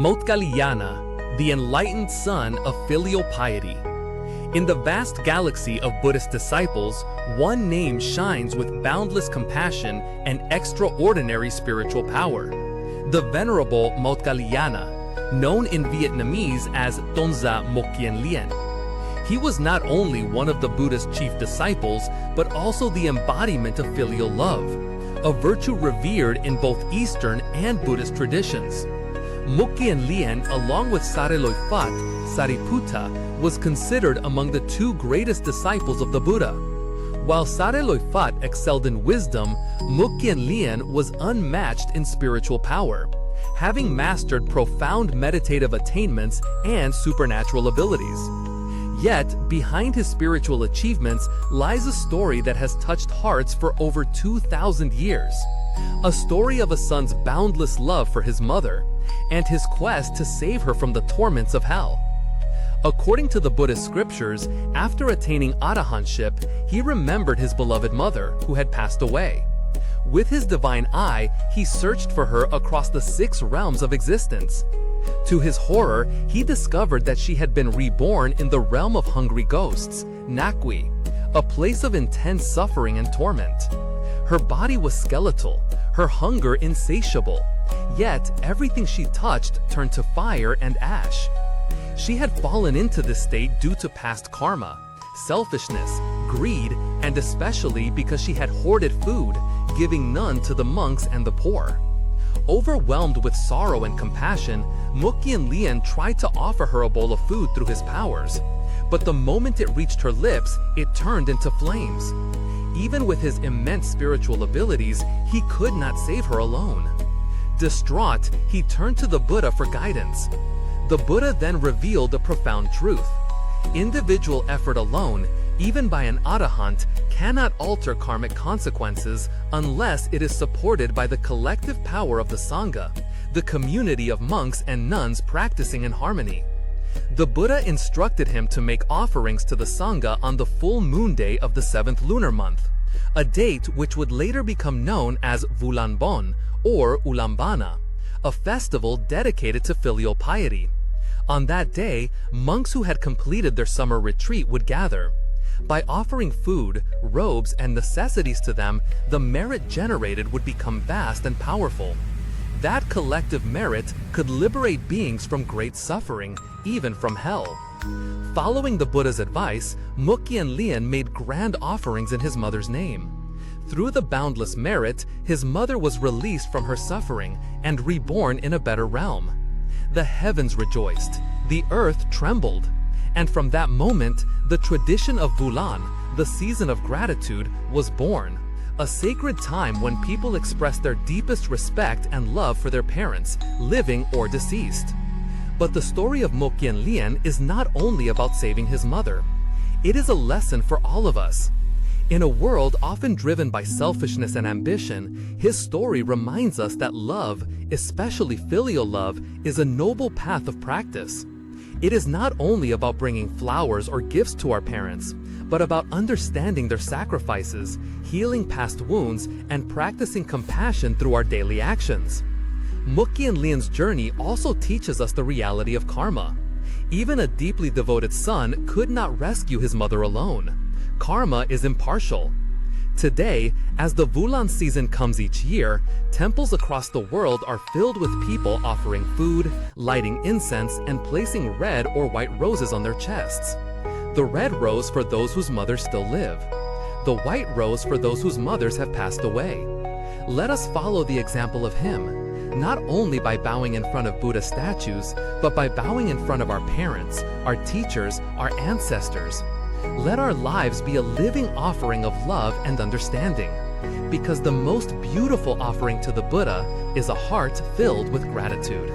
Maudgalyayana, the enlightened son of filial piety. In the vast galaxy of Buddhist disciples, one name shines with boundless compassion and extraordinary spiritual power: the Venerable Maudgalyayana, known in Vietnamese as Tonza Mokkien Lien. He was not only one of the Buddha's chief disciples, but also the embodiment of filial love, a virtue revered in both Eastern and Buddhist traditions. Mokkien Lien, along with Sarelloyphat, Sariputta, was considered among the two greatest disciples of the Buddha. While Sarelloyphat excelled in wisdom, Mokkien Lien was unmatched in spiritual power, having mastered profound meditative attainments and supernatural abilities. Yet, behind his spiritual achievements lies a story that has touched hearts for over 2,000 years. A story of a son's boundless love for his mother and his quest to save her from the torments of hell. According to the Buddhist scriptures, after attaining arahantship, he remembered his beloved mother, who had passed away. With his divine eye, he searched for her across the 6 realms of existence. To his horror, he discovered that she had been reborn in the realm of hungry ghosts, Nakwi, a place of intense suffering and torment. Her body was skeletal, her hunger insatiable, yet everything she touched turned to fire and ash. She had fallen into this state due to past karma, selfishness, greed, and especially because she had hoarded food, giving none to the monks and the poor. Overwhelmed with sorrow and compassion, Mokkien Lien tried to offer her a bowl of food through his powers, but the moment it reached her lips, it turned into flames. Even with his immense spiritual abilities, he could not save her alone. Distraught, he turned to the Buddha for guidance. The Buddha then revealed a profound truth. Individual effort alone, even by an arahant, cannot alter karmic consequences unless it is supported by the collective power of the Sangha, the community of monks and nuns practicing in harmony. The Buddha instructed him to make offerings to the Sangha on the full moon day of the 7th lunar month, a date which would later become known as Vulan Bon or Ulambana, a festival dedicated to filial piety. On that day, monks who had completed their summer retreat would gather. By offering food, robes, and necessities to them, the merit generated would become vast and powerful. That collective merit could liberate beings from great suffering, even from hell. Following the Buddha's advice, Mokkien Lien made grand offerings in his mother's name. Through the boundless merit, his mother was released from her suffering and reborn in a better realm. The heavens rejoiced, the earth trembled, and from that moment, the tradition of Vulan, the season of gratitude, was born, a sacred time when people express their deepest respect and love for their parents, living or deceased. But the story of Mokkien Lien is not only about saving his mother. It is a lesson for all of us. In a world often driven by selfishness and ambition, his story reminds us that love, especially filial love, is a noble path of practice. It is not only about bringing flowers or gifts to our parents, but about understanding their sacrifices, healing past wounds, and practicing compassion through our daily actions. Mokkien Lien's journey also teaches us the reality of karma. Even a deeply devoted son could not rescue his mother alone. Karma is impartial. Today, as the Vulan season comes each year, temples across the world are filled with people offering food, lighting incense, and placing red or white roses on their chests. The red rose for those whose mothers still live. The white rose for those whose mothers have passed away. Let us follow the example of him, not only by bowing in front of Buddha statues, but by bowing in front of our parents, our teachers, our ancestors. Let our lives be a living offering of love and understanding, because the most beautiful offering to the Buddha is a heart filled with gratitude.